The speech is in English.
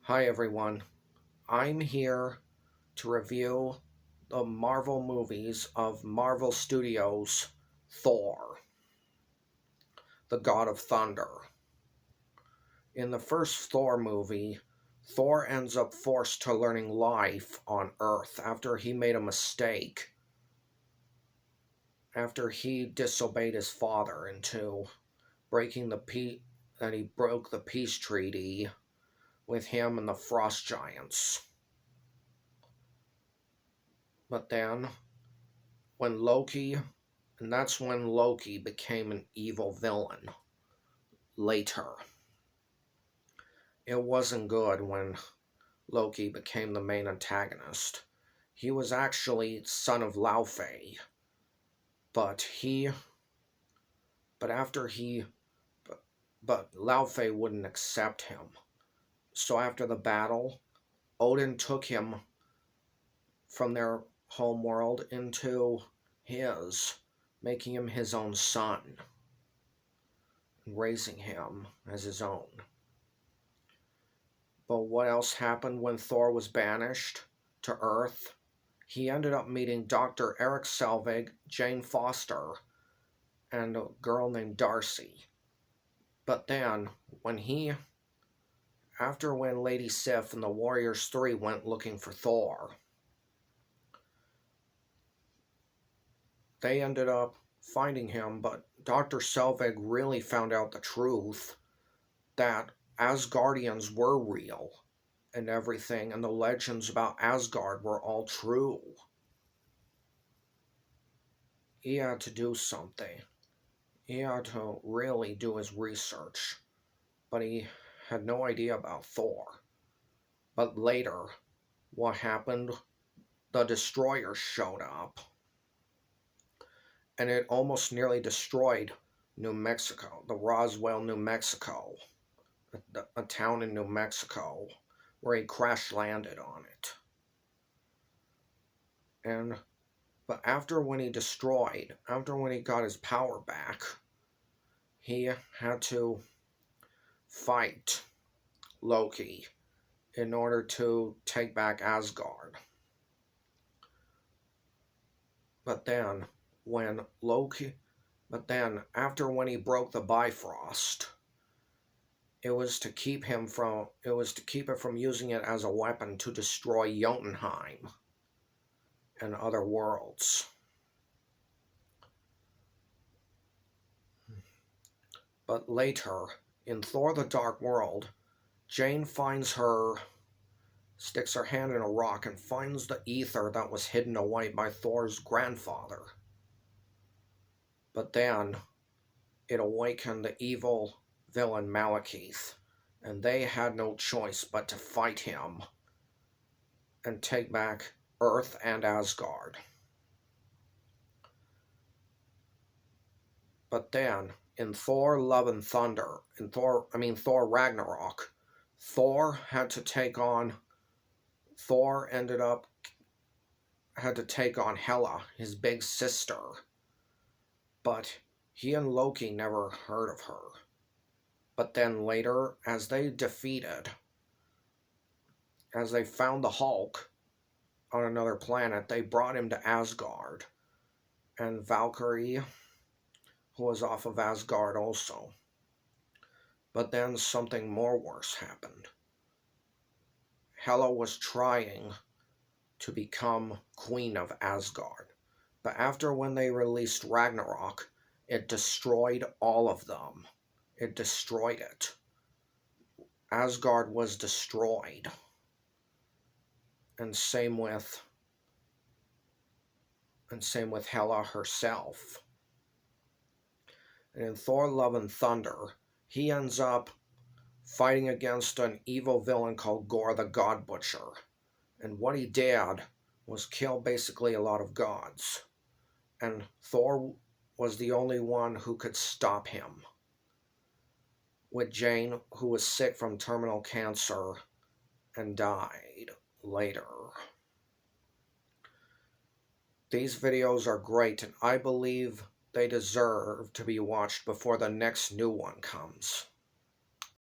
Hi everyone, I'm here to review the Marvel movies of Marvel Studios' Thor, the God of Thunder. In the first Thor movie, Thor ends up forced to learning life on Earth after he made a mistake, after he disobeyed his father into breaking he broke the peace treaty with him and the Frost Giants. But then when Loki, and that's when Loki became an evil villain later. It wasn't good when Loki became the main antagonist. He was actually son of Laufey, but he, but after he, but Laufey wouldn't accept him. So after the battle, Odin took him from their home world into his, making him his own son, and raising him as his own. But what else happened when Thor was banished to Earth? He ended up meeting Dr. Eric Selvig, Jane Foster, and a girl named Darcy. But then, when Lady Sif and the Warriors 3 went looking for Thor, they ended up finding him, but Dr. Selvig really found out the truth that Asgardians were real and everything, and the legends about Asgard were all true. He had to do something. He had to really do his research, but he had no idea about Thor. But later, what happened? The destroyers showed up, and it almost nearly destroyed New Mexico, the Roswell, New Mexico, a town in New Mexico, where he crash landed on it. But after when he got his power back, he had to fight Loki in order to take back Asgard. But then after when he broke the Bifrost, it was to keep it from using it as a weapon to destroy Jotunheim and other worlds. But later, in Thor the Dark World, Jane sticks her hand in a rock and finds the ether that was hidden away by Thor's grandfather. But then, it awakened the evil villain Malekith, and they had no choice but to fight him and take back Earth and Asgard. But then, in Thor Love and Thunder, Thor Ragnarok, Thor had to take on Hela, his big sister. But he and Loki never heard of her. But then later, as they found the Hulk on another planet, they brought him to Asgard. And Valkyrie, who was off of Asgard also. But then something more worse happened. Hela was trying to become Queen of Asgard. But after when they released Ragnarok, it destroyed all of them. It destroyed it. Asgard was destroyed. And same with Hela herself. And in Thor Love and Thunder, he ends up fighting against an evil villain called Gore the God Butcher. And what he did was kill basically a lot of gods. And Thor was the only one who could stop him, with Jane, who was sick from terminal cancer and died later. These videos are great, and I believe they deserve to be watched before the next new one comes.